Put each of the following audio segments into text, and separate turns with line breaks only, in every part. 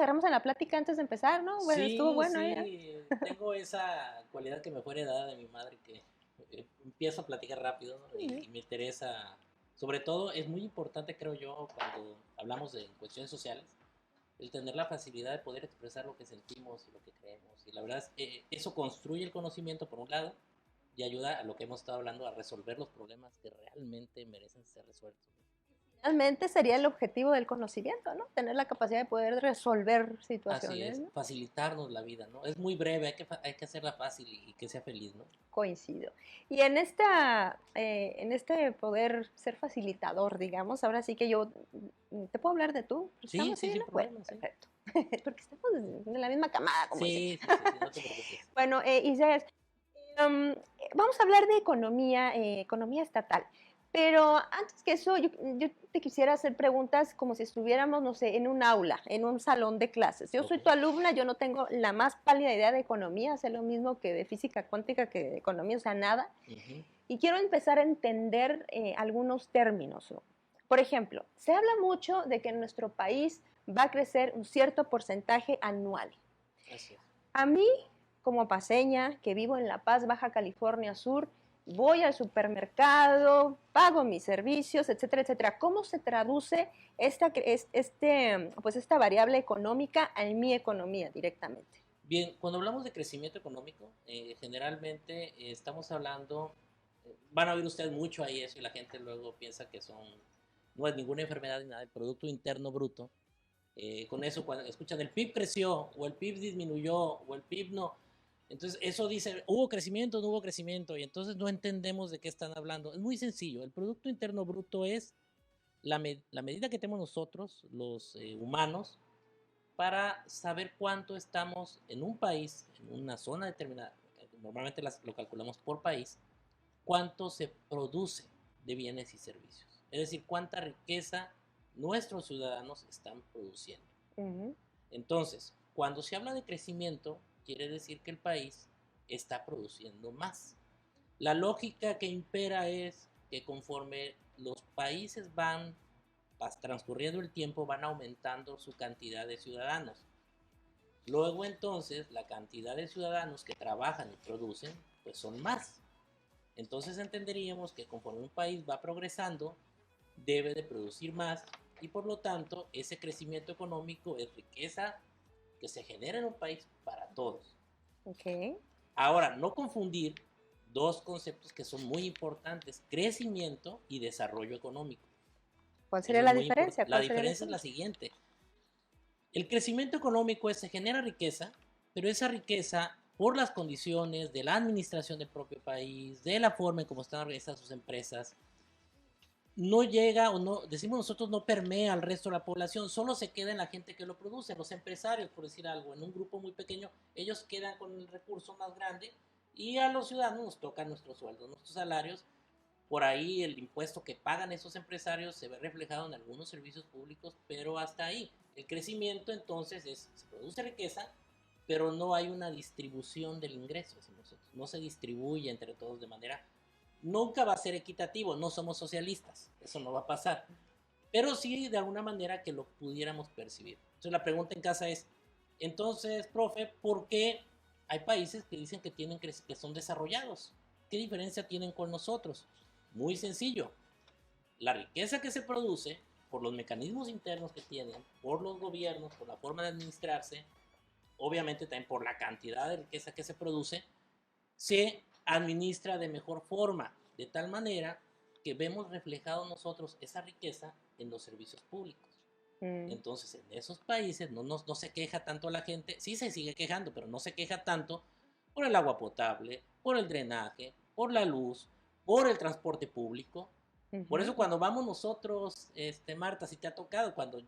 agarramos en la plática antes de empezar, ¿no? Bueno, estuvo
Sí,
bueno, ¿eh?
sí, tengo esa cualidad que me fue heredada de mi madre, que empiezo a platicar rápido, ¿no? Y me interesa, sobre todo es muy importante creo yo cuando hablamos de cuestiones sociales, el tener la facilidad de poder expresar lo que sentimos y lo que creemos. Y la verdad es que eso construye el conocimiento por un lado y ayuda a lo que hemos estado hablando, a resolver los problemas que realmente merecen ser resueltos.
Realmente sería el objetivo del conocimiento, ¿no? Tener la capacidad de poder resolver
Así
situaciones,
es,
¿no?
facilitarnos la vida, ¿no? Es muy breve, hay que hacerla fácil y que sea feliz, ¿no?
Coincido. Y en este poder ser facilitador, digamos, ahora sí que yo, ¿te puedo hablar de tú?
Sí,
¿Estamos
sí,
bien,
sin
no? Bueno,
problema, sí.
perfecto. Porque estamos en la misma camada, como dicen.
Sí, sí, sí, sí, no te preocupes.
Bueno, Isaías, um, vamos a hablar de economía, economía estatal. Pero antes que eso, yo te quisiera hacer preguntas como si estuviéramos, no sé, en un aula, en un salón de clases. Yo
Ok.
soy tu alumna, yo no tengo la más pálida idea de economía, sé lo mismo que de física cuántica, que de economía, o sea, nada.
Ujú.
Y quiero empezar a entender algunos términos, ¿no? Por ejemplo, se habla mucho de que en nuestro país va a crecer un cierto porcentaje anual.
Así es.
A mí, como paseña, que vivo en La Paz, Baja California Sur, voy al supermercado, pago mis servicios, etcétera, etcétera. ¿Cómo se traduce pues esta variable económica en mi economía directamente?
Bien, cuando hablamos de crecimiento económico, generalmente estamos hablando, van a oír ustedes mucho ahí eso y la gente luego piensa que no es ninguna enfermedad ni nada, el Producto Interno Bruto. Con eso, cuando escuchan el PIB creció o el PIB disminuyó o el PIB no, entonces eso dice, hubo crecimiento, no hubo crecimiento y entonces no entendemos de qué están hablando. Es muy sencillo, el Producto Interno Bruto es la medida que tenemos nosotros, los humanos, para saber cuánto estamos en un país, en una zona determinada, normalmente lo calculamos por país, cuánto se produce de bienes y servicios. Es decir, cuánta riqueza nuestros ciudadanos están produciendo.
Uh -huh.
Entonces, cuando se habla de crecimiento, quiere decir que el país está produciendo más. La lógica que impera es que conforme los países van transcurriendo el tiempo, van aumentando su cantidad de ciudadanos. Luego entonces la cantidad de ciudadanos que trabajan y producen pues son más. Entonces entenderíamos que conforme un país va progresando debe de producir más y por lo tanto ese crecimiento económico es riqueza que se genera en un país para todos.
Okay.
Ahora, no confundir dos conceptos que son muy importantes, crecimiento y desarrollo económico.
¿Cuál
Eso
sería
es
la
muy importante.
diferencia?
La
¿Cuál sería la
diferencia es la
diferencia?
siguiente. El crecimiento económico es, se genera riqueza, pero esa riqueza, por las condiciones de la administración del propio país, de la forma en cómo están organizadas sus empresas, no llega o no, decimos nosotros, no permea al resto de la población, solo se queda en la gente que lo produce, los empresarios, por decir algo, en un grupo muy pequeño, ellos quedan con el recurso más grande y a los ciudadanos nos tocan nuestros sueldos, nuestros salarios. Por ahí el impuesto que pagan esos empresarios se ve reflejado en algunos servicios públicos, pero hasta ahí. El crecimiento entonces se produce riqueza, pero no hay una distribución del ingreso, no se distribuye entre todos de manera, nunca va a ser equitativo, no somos socialistas, eso no va a pasar, pero sí de alguna manera que lo pudiéramos percibir. Entonces la pregunta en casa es, entonces, profe, ¿por qué hay países que dicen que son desarrollados? ¿Qué diferencia tienen con nosotros? Muy sencillo, la riqueza que se produce por los mecanismos internos que tienen, por los gobiernos, por la forma de administrarse, obviamente también por la cantidad de riqueza que se produce, se administra de mejor forma, de tal manera que vemos reflejado nosotros esa riqueza en los servicios públicos.
Mm.
Entonces, en esos países no se queja tanto la gente, sí se sigue quejando, pero no se queja tanto por el agua potable, por el drenaje, por la luz, por el transporte público.
Uh
Por
-huh.
eso cuando vamos nosotros, Marta, si te ha tocado, cuando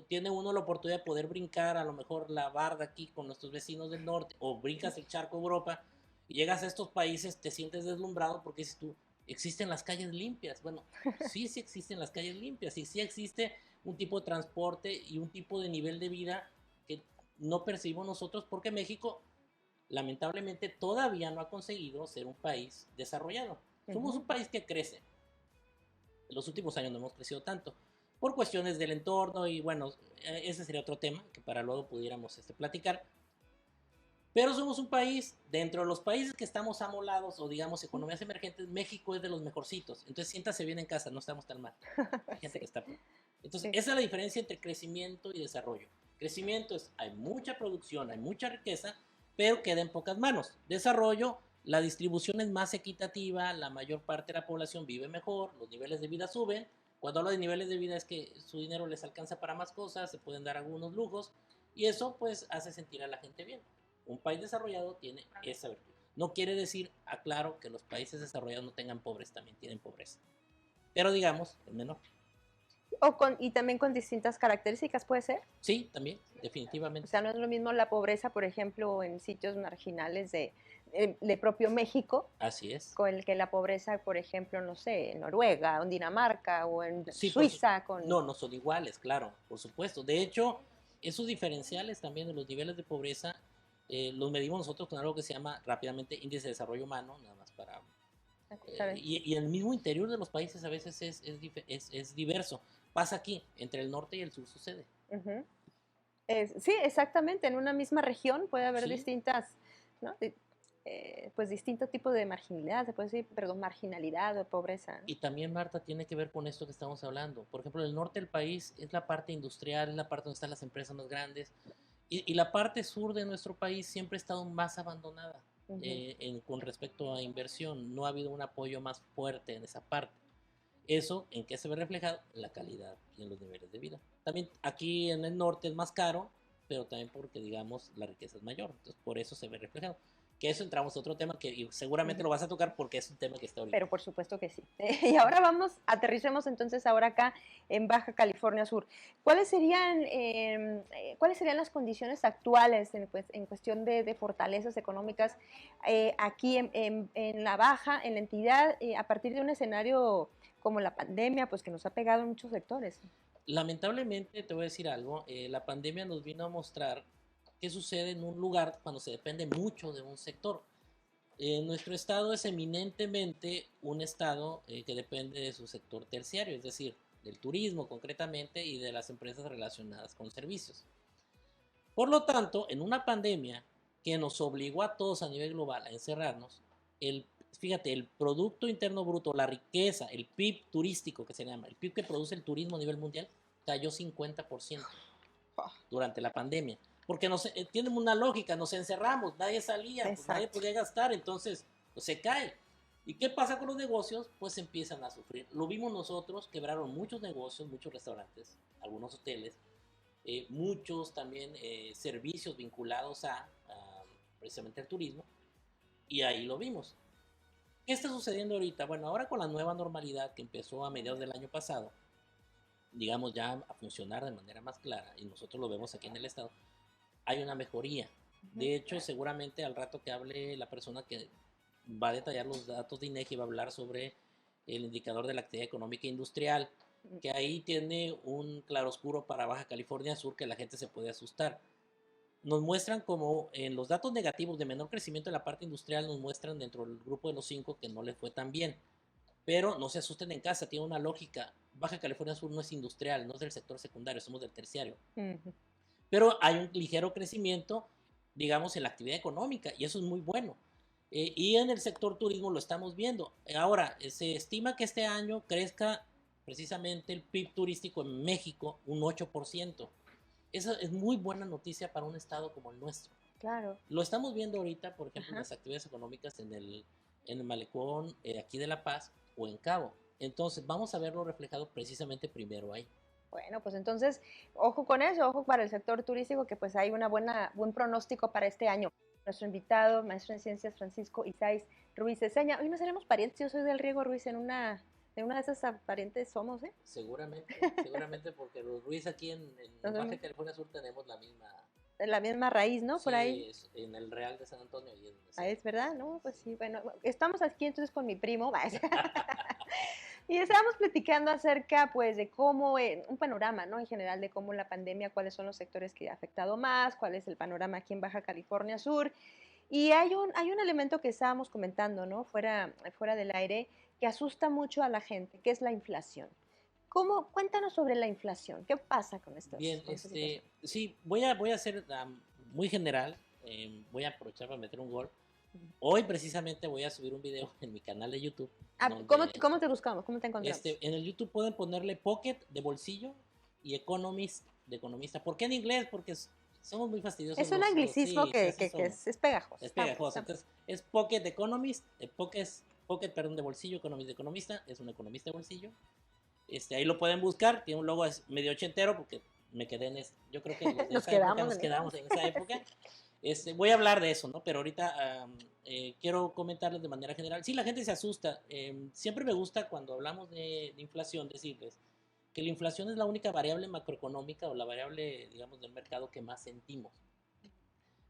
tiene uno la oportunidad de poder brincar a lo mejor la barda aquí con nuestros vecinos del norte, o brincas el charco de Europa, y llegas a estos países, te sientes deslumbrado porque dices tú, existen las calles limpias. Bueno, sí, sí existen las calles limpias, y sí existe un tipo de transporte y un tipo de nivel de vida que no percibimos nosotros porque México lamentablemente todavía no ha conseguido ser un país desarrollado.
Uh
Somos
-huh.
un país que crece. En los últimos años no hemos crecido tanto. por cuestiones del entorno y bueno, ese sería otro tema que para luego pudiéramos platicar. Pero somos un país, dentro de los países que estamos amolados o digamos economías emergentes, México es de los mejorcitos. Entonces siéntase bien en casa, no estamos tan mal. Hay gente que
Sí,
está peor. Entonces
sí.
esa es la diferencia entre crecimiento y desarrollo. Crecimiento es, hay mucha producción, hay mucha riqueza, pero queda en pocas manos. Desarrollo, la distribución es más equitativa, la mayor parte de la población vive mejor, los niveles de vida suben. Cuando hablo de niveles de vida es que su dinero les alcanza para más cosas, se pueden dar algunos lujos y eso pues hace sentir a la gente bien. Un país desarrollado tiene esa virtud. No quiere decir, aclaro, que los países desarrollados no tengan pobres, también tienen pobreza. Pero digamos, es menor.
Y también con distintas características, ¿puede ser?
Sí, también,
O
definitivamente.
sea, no es lo mismo la pobreza, por ejemplo, en sitios marginales de propio México,
Así es.
con el que la pobreza, por ejemplo, no sé, en Noruega, o en Dinamarca, o en
Sí,
Suiza, con...
no, no son iguales, claro, por supuesto. De hecho, esos diferenciales también de los niveles de pobreza los medimos nosotros con algo que se llama rápidamente índice de desarrollo humano, nada más para...
¿Saben?
y el mismo interior de los países a veces es diverso. Pasa aquí, entre el norte y el sur sucede.
Ujú. Sí, exactamente. En una misma región puede haber
Sí,
distintas, ¿no? Pues distinto tipo de marginalidad, se puede decir, perdón, marginalidad o pobreza, ¿no?
y también, Marta, tiene que ver con esto que estamos hablando. Por ejemplo, el norte del país es la parte industrial, es la parte donde están las empresas más grandes, y la parte sur de nuestro país siempre ha estado más abandonada
Ujú.
con respecto a inversión. No ha habido un apoyo más fuerte en esa parte. ¿Eso en qué se ve reflejado? En la calidad y en los niveles de vida. También aquí en el norte es más caro, pero también porque, digamos, la riqueza es mayor. Entonces, por eso se ve reflejado. Que eso entramos a otro tema que seguramente
Ujú.
lo vas a tocar porque es un tema que está ahorita.
Pero por supuesto que sí. Y ahora aterricemos entonces ahora acá en Baja California Sur. ¿Cuáles serían las condiciones actuales en cuestión de fortalezas económicas aquí en la Baja, en la entidad, a partir de un escenario como la pandemia, pues que nos ha pegado en muchos sectores?
Lamentablemente, te voy a decir algo, la pandemia nos vino a mostrar qué sucede en un lugar cuando se depende mucho de un sector. Nuestro estado es eminentemente un estado que depende de su sector terciario, es decir, del turismo concretamente y de las empresas relacionadas con servicios. Por lo tanto, en una pandemia que nos obligó a todos a nivel global a encerrarnos, fíjate, el Producto Interno Bruto, la riqueza, el PIB turístico que se llama, el PIB que produce el turismo a nivel mundial, cayó 50% durante la pandemia. Porque tiene una lógica, nos encerramos, nadie salía, pues nadie
Exacto.
podía gastar, entonces pues, se cae. ¿Y qué pasa con los negocios? Pues empiezan a sufrir. Lo vimos nosotros, quebraron muchos negocios, muchos restaurantes, algunos hoteles, muchos también servicios vinculados a precisamente al turismo, y ahí lo vimos. ¿Qué está sucediendo ahorita? Bueno, ahora con la nueva normalidad que empezó a mediados del año pasado, digamos ya a funcionar de manera más clara, y nosotros lo vemos aquí en el estado, hay una mejoría.
Ujú.
De hecho, seguramente al rato que hable la persona que va a detallar los datos de INEGI va a hablar sobre el indicador de la actividad económica e industrial, que ahí tiene un claroscuro para Baja California Sur que la gente se puede asustar. Nos muestran como en los datos negativos de menor crecimiento en la parte industrial, nos muestran dentro del grupo de los 5 que no le fue tan bien. Pero no se asusten en casa, tiene una lógica. Baja California Sur no es industrial, no es del sector secundario, somos del terciario.
Ujú.
Pero hay un ligero crecimiento, digamos, en la actividad económica y eso es muy bueno. Y en el sector turismo lo estamos viendo. Ahora, se estima que este año crezca precisamente el PIB turístico en México un 8%. Esa es muy buena noticia para un estado como el nuestro.
Claro.
Lo estamos viendo ahorita, por ejemplo, en
Ajá.
las actividades económicas en el malecón aquí de La Paz o en Cabo. Entonces, vamos a verlo reflejado precisamente primero ahí.
Bueno, pues entonces, ojo con eso, ojo para el sector turístico, que pues hay buen pronóstico para este año. Nuestro invitado, maestro en ciencias, Francisco Isáiz Ruiz Eseña. Hoy no seremos parientes, yo soy del Riego Ruiz, en una de esas parientes somos, ¿eh?
Seguramente porque los Ruiz aquí en
Nos
Baja
vemos
California Sur tenemos la misma,
en la misma raíz, ¿no? Por ahí.
sí, en el Real de San Antonio y es donde
Ah,
somos.
es verdad, ¿no? Pues
Sí.
sí, bueno, estamos aquí entonces con mi primo. Y estábamos platicando acerca, pues, de cómo, un panorama, ¿no? En general, de cómo la pandemia, cuáles son los sectores que ha afectado más, cuál es el panorama aquí en Baja California Sur. Y hay un elemento que estábamos comentando, ¿no? Fuera del aire, que asusta mucho a la gente, que es la inflación. Cuéntanos sobre la inflación. ¿Qué pasa con
Bien,
con esta situación?
sí, voy a ser muy general, voy a aprovechar para meter un gol.
Ujú.
Hoy precisamente voy a subir un video en mi canal de YouTube,
Ah,
donde
cómo te buscamos? ¿Cómo te encontramos?
en el YouTube pueden ponerle Pocket de bolsillo y Economist de economista. ¿Por qué en inglés? Porque somos muy fastidiosos
Es un anglicismo
sí, sí, así
que
somos.
es pegajoso.
Es pegajoso. Entonces, es Pocket de Economist, Pocket, perdón, de bolsillo, Economist de economista, es un economista de bolsillo. Ahí lo pueden buscar, tiene un logo medio ochentero porque me quedé yo creo que los de
Nos
esa época
quedamos
nos
en eso.
quedamos en esa época. Voy a hablar de eso, ¿no? Pero ahorita quiero comentarles de manera general. Sí, la gente se asusta. Siempre me gusta cuando hablamos de inflación decirles que la inflación es la única variable macroeconómica o la variable, digamos, del mercado que más sentimos.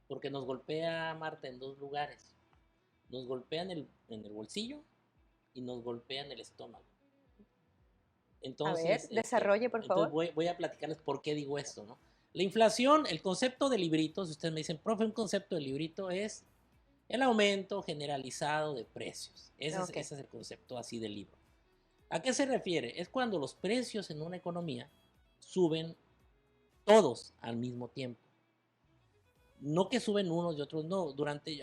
Porque nos golpea, Marta, en dos lugares. Nos golpea en el bolsillo y nos golpea en el estómago.
A ver,
Entonces,
desarrolle, por
entonces
favor.
voy a platicarles por qué digo esto, ¿no? La inflación, el concepto de librito, si ustedes me dicen, profe, un concepto de librito es el aumento generalizado de precios.
Ok.
Ese es el concepto así del libro. ¿A qué se refiere? Es cuando los precios en una economía suben todos al mismo tiempo. No que suben unos y otros no.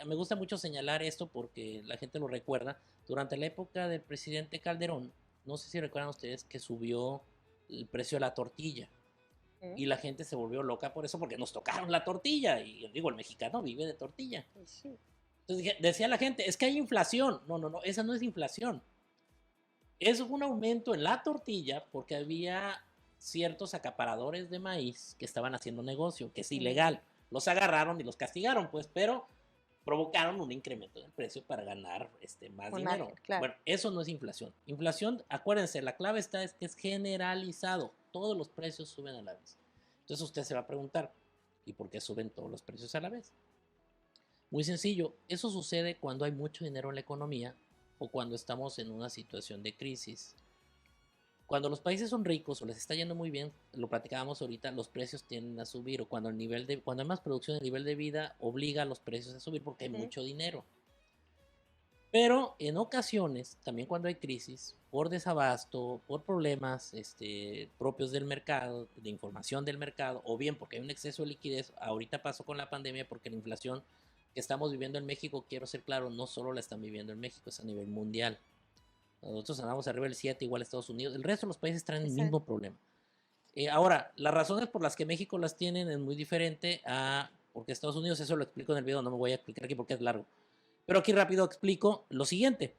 Me gusta mucho señalar esto porque la gente lo recuerda. Durante la época del presidente Calderón, no sé si recuerdan ustedes que subió el precio de la tortilla.
Mm.
Y la gente se volvió loca por eso, porque nos tocaron la tortilla. Y digo, el mexicano vive de tortilla.
Sí.
Entonces decía la gente, es que hay inflación. No, no, no, esa no es inflación. Es un aumento en la tortilla porque había ciertos acaparadores de maíz que estaban haciendo negocio, que es ilegal. Los agarraron y los castigaron, pues, pero provocaron un incremento del precio para ganar más
Un
dinero.
margen, claro.
Bueno, eso no es inflación. Inflación, acuérdense, la clave está es que es generalizado. Todos los precios suben a la vez. Entonces usted se va a preguntar, ¿y por qué suben todos los precios a la vez? Muy sencillo, eso sucede cuando hay mucho dinero en la economía o cuando estamos en una situación de crisis. Cuando los países son ricos o les está yendo muy bien, lo platicábamos ahorita, los precios tienden a subir o cuando hay más producción, el nivel de vida obliga a los precios a subir porque hay mucho dinero. Pero en ocasiones, también cuando hay crisis, por desabasto, por problemas propios del mercado, de información del mercado, o bien porque hay un exceso de liquidez, ahorita pasó con la pandemia porque la inflación que estamos viviendo en México, quiero ser claro, no solo la están viviendo en México, es a nivel mundial. Nosotros andamos arriba del 7, igual Estados Unidos. El resto de los países traen el mismo problema. Ahora, las razones por las que México las tienen es muy diferente a... Porque Estados Unidos, eso lo explico en el video, no me voy a explicar aquí porque es largo. Pero aquí rápido explico lo siguiente.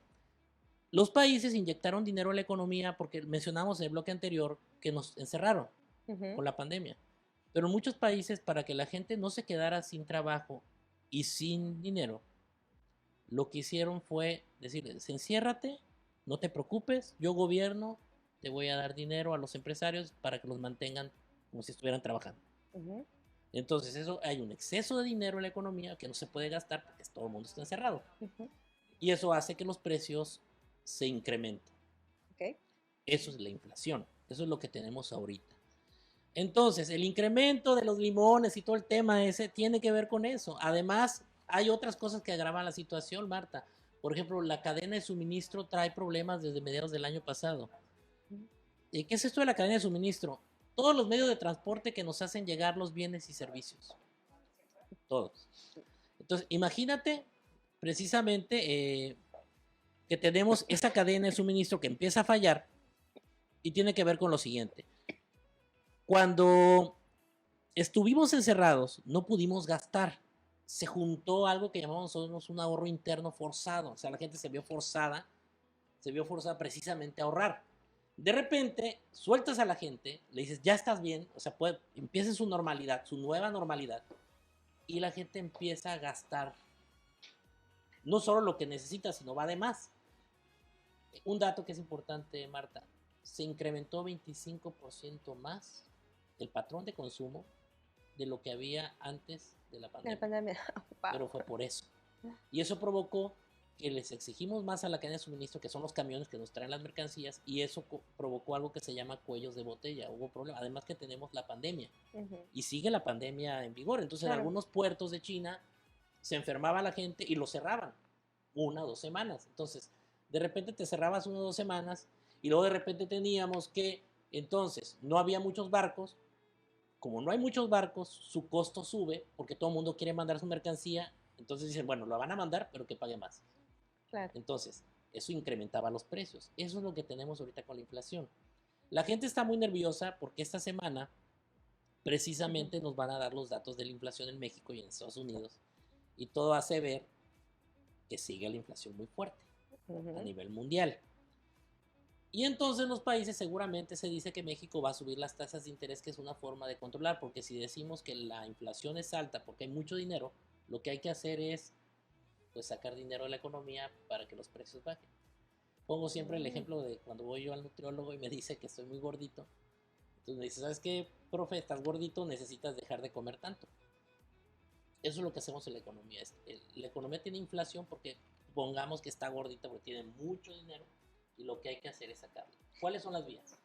Los países inyectaron dinero a la economía porque mencionamos en el bloque anterior que nos encerraron con la pandemia. Pero en muchos países, para que la gente no se quedara sin trabajo y sin dinero, lo que hicieron fue decirles, enciérrate, no te preocupes, yo gobierno, te voy a dar dinero a los empresarios para que los mantengan como si estuvieran trabajando. Entonces eso hay un exceso de dinero en la economía que no se puede gastar porque todo el mundo está encerrado. Y eso hace que los precios se incrementen. Eso es la inflación. Eso es lo que tenemos ahorita. Entonces, el incremento de los limones y todo el tema ese tiene que ver con eso. Además, hay otras cosas que agravan la situación, Marta. Por ejemplo, la cadena de suministro trae problemas desde mediados del año pasado. ¿Y qué es esto de la cadena de suministro? Todos los medios de transporte que nos hacen llegar los bienes y servicios. Todos. Entonces, imagínate precisamente que tenemos esta cadena de suministro que empieza a fallar y tiene que ver con lo siguiente. Cuando estuvimos encerrados, no pudimos gastar. Se juntó algo que llamamos nosotros un ahorro interno forzado. O sea, la gente se vio forzada precisamente a ahorrar. De repente, sueltas a la gente, le dices, ya estás bien, o sea, empieza su normalidad, su nueva normalidad, y la gente empieza a gastar no solo lo que necesita, sino va de más. Un dato que es importante, Marta, se incrementó 25% más el patrón de consumo de lo que había antes de la pandemia. Pero fue por eso. Y eso provocó que les exigimos más a la cadena de suministro, que son los camiones que nos traen las mercancías, y eso provocó algo que se llama cuellos de botella. Hubo problemas, además que tenemos la pandemia, y sigue la pandemia en vigor. Entonces, en algunos puertos de China se enfermaba la gente y lo cerraban 1 o 2 semanas. Entonces, de repente te cerrabas 1 o 2 semanas, y luego de repente teníamos que Entonces, no había muchos barcos. Como no hay muchos barcos, su costo sube porque todo el mundo quiere mandar su mercancía. Entonces dicen, bueno, lo van a mandar, pero que pague más.
Claro.
Entonces, eso incrementaba los precios. Eso es lo que tenemos ahorita con la inflación. La gente está muy nerviosa porque esta semana precisamente nos van a dar los datos de la inflación en México y en Estados Unidos. Y todo hace ver que sigue la inflación muy fuerte a nivel mundial. Y entonces los países seguramente se dice que México va a subir las tasas de interés, que es una forma de controlar, porque si decimos que la inflación es alta porque hay mucho dinero, lo que hay que hacer es pues sacar dinero de la economía para que los precios bajen. Pongo siempre el ejemplo de cuando voy yo al nutriólogo y me dice que estoy muy gordito. Entonces me dice, ¿sabes qué, profe? Estás gordito, necesitas dejar de comer tanto. Eso es lo que hacemos en la economía. La economía tiene inflación porque pongamos que está gordita porque tiene mucho dinero y lo que hay que hacer es sacarlo. ¿Cuáles son las vías?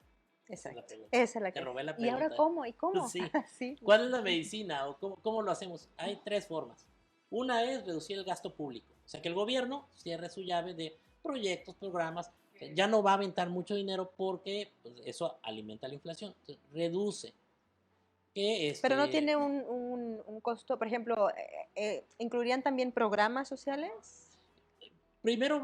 Exacto.
Esa es la pregunta. Te robé la pregunta.
¿Y ahora cómo? ¿Y cómo?
Sí.
Sí.
¿Cuál es la medicina o cómo lo hacemos? Hay tres formas. Una es reducir el gasto público. O sea, que el gobierno cierre su llave de proyectos, programas. Ya no va a aventar mucho dinero porque pues, eso alimenta la inflación. Entonces, reduce.
Pero no tiene un costo, por ejemplo, ¿incluirían también programas sociales?
Primero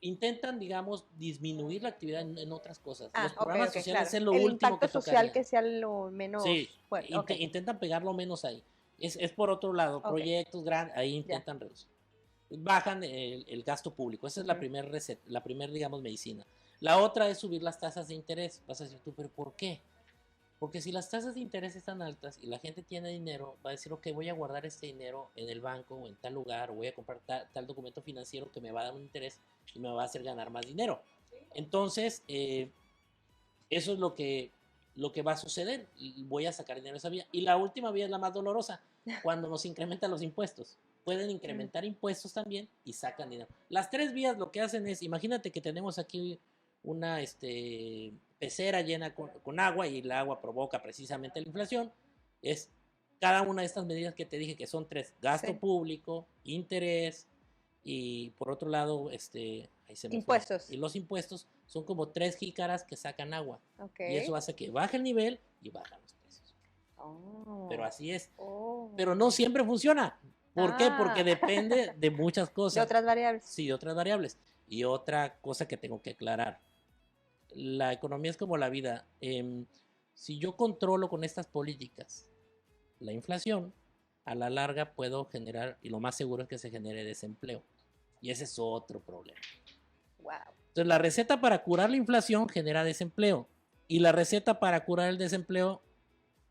intentan, digamos, disminuir la actividad en otras cosas. Los programas sociales
claro.
es lo
el
último que
impacto social
tocarían.
que sea lo menos
Sí,
fuerte.
intentan pegarlo menos ahí. Es por otro lado, proyectos grandes, ahí intentan reducir. Bajan el gasto público. Esa es la primera receta, la primera, digamos, medicina. La otra es subir las tasas de interés. Vas a decir tú, ¿pero por qué? Porque si las tasas de interés están altas y la gente tiene dinero, va a decir, ok, voy a guardar este dinero en el banco o en tal lugar, o voy a comprar tal documento financiero que me va a dar un interés y me va a hacer ganar más dinero. Entonces, eso es lo que va a suceder. Voy a sacar dinero de esa vía. Y la última vía es la más dolorosa, cuando nos incrementan los impuestos. Pueden incrementar impuestos también y sacan dinero. Las tres vías lo que hacen es, imagínate que tenemos aquí una pecera llena con agua y el agua provoca precisamente la inflación. Es cada una de estas medidas que te dije que son tres: gasto público, interés y por otro lado, ahí se me
impuestos.
fue. Y los impuestos son como 3 jícaras que sacan agua. Y eso hace que baje el nivel y bajan los precios. Pero así es. Pero no siempre funciona. ¿Por qué? Porque depende de muchas cosas.
De otras variables.
Sí, de otras variables. Y otra cosa que tengo que aclarar. La economía es como la vida. Si yo controlo con estas políticas la inflación, a la larga puedo generar, y lo más seguro es que se genere desempleo. Y ese es otro problema.
Wow.
Entonces, la receta para curar la inflación genera desempleo. Y la receta para curar el desempleo,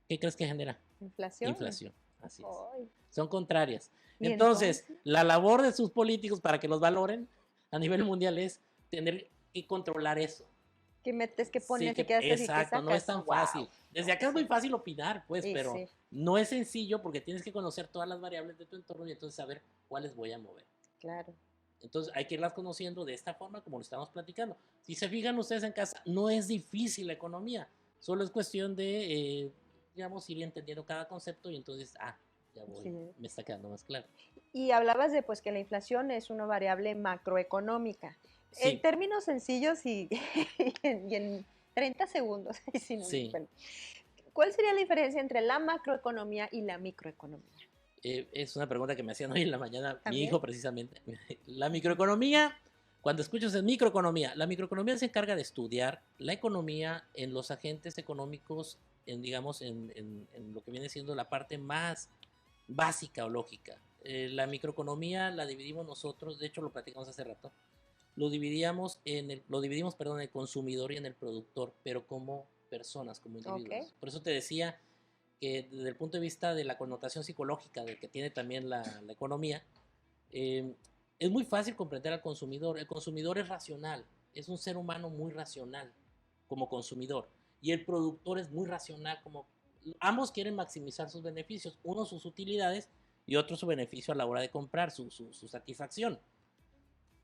¿qué crees que genera?
Inflación.
Inflación. Así es.
Ay.
Son contrarias. Entonces, la labor de sus políticos para que los valoren a nivel mundial es tener que controlar eso.
¿Qué metes, qué pones,
sí,
qué haces
exacto,
y qué sacas?
No es tan fácil. Desde acá es muy fácil opinar, pues, sí, pero no es sencillo porque tienes que conocer todas las variables de tu entorno y entonces saber cuáles voy a mover.
Claro.
Entonces hay que irlas conociendo de esta forma como lo estamos platicando. Si se fijan ustedes en casa, no es difícil la economía, solo es cuestión de, digamos, ir entendiendo cada concepto y entonces, ya voy, me está quedando más claro.
Y hablabas de pues que la inflación es una variable macroeconómica. Sí. En términos sencillos y en 30 segundos. Bueno, ¿cuál sería la diferencia entre la macroeconomía y la microeconomía?
Es una pregunta que me hacían hoy en la mañana mi hijo precisamente. La microeconomía, cuando escuchas en microeconomía, la microeconomía se encarga de estudiar la economía en los agentes económicos, digamos, en lo que viene siendo la parte más básica o lógica. La microeconomía la dividimos nosotros, de hecho lo platicamos hace rato, lo dividimos en el consumidor y en el productor, pero como personas, como individuos. Por eso te decía que desde el punto de vista de la connotación psicológica de que tiene también la economía, es muy fácil comprender al consumidor. El consumidor es racional, es un ser humano muy racional como consumidor, y el productor es muy racional, ambos quieren maximizar sus beneficios, uno sus utilidades y otro su beneficio a la hora de comprar, su satisfacción.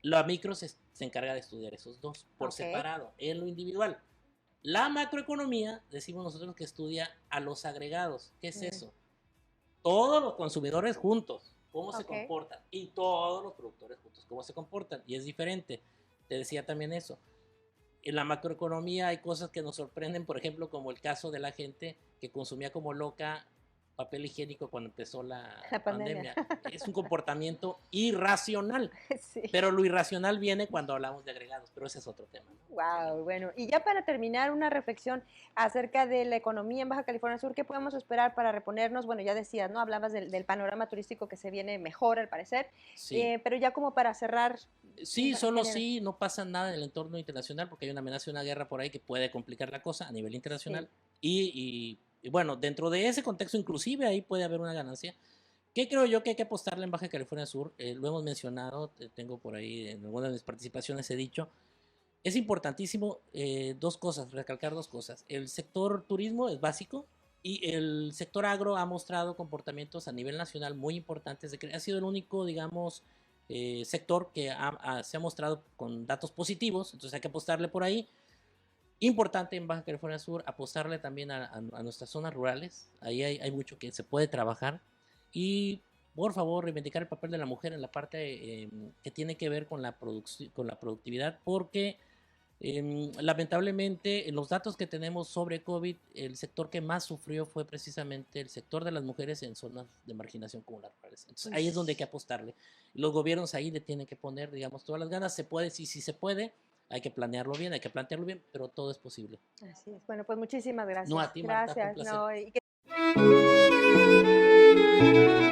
La micro se encarga de estudiar esos dos por separado, en lo individual. La macroeconomía, decimos nosotros, que estudia a los agregados. ¿Qué es eso? Todos los consumidores juntos, cómo se comportan, y todos los productores juntos, cómo se comportan. Y es diferente. Te decía también eso. En la macroeconomía hay cosas que nos sorprenden, por ejemplo, como el caso de la gente que consumía como loca papel higiénico cuando empezó la
La pandemia.
pandemia. Es un comportamiento irracional,
Sí.
pero lo irracional viene cuando hablamos de agregados, pero ese es otro tema, ¿no?
Wow, bueno, y ya para terminar, una reflexión acerca de la economía en Baja California Sur, ¿qué podemos esperar para reponernos? Bueno, ya decías, ¿no? Hablabas del panorama turístico que se viene mejor, al parecer,
Sí.
pero ya como para cerrar,
Sí,
en
solo
general.
sí, no pasa nada en el entorno internacional porque hay una amenaza de una guerra por ahí que puede complicar la cosa a nivel internacional.
Sí,
Y bueno, dentro de ese contexto inclusive ahí puede haber una ganancia. ¿Qué creo yo que hay que apostarle en Baja California Sur? Lo hemos mencionado, tengo por ahí en algunas de mis participaciones he dicho, es importantísimo dos cosas, recalcar dos cosas. El sector turismo es básico y el sector agro ha mostrado comportamientos a nivel nacional muy importantes. Ha sido el único, digamos, sector que se ha mostrado con datos positivos, entonces hay que apostarle por ahí. Importante en Baja California Sur apostarle también a nuestras zonas rurales. Ahí hay mucho que se puede trabajar. Y por favor, reivindicar el papel de la mujer en la parte que tiene que ver con con la productividad, porque lamentablemente, en los datos que tenemos sobre COVID, el sector que más sufrió fue precisamente el sector de las mujeres en zonas de marginación como las rurales. Entonces, ahí es donde hay que apostarle. Los gobiernos ahí le tienen que poner, digamos, todas las ganas. Se puede, sí, sí se puede. Hay que planearlo bien, hay que plantearlo bien, pero todo es posible.
así es. Bueno, pues muchísimas
No,
gracias.
a ti, Marta, fue un
Gracias,
placer.
no, y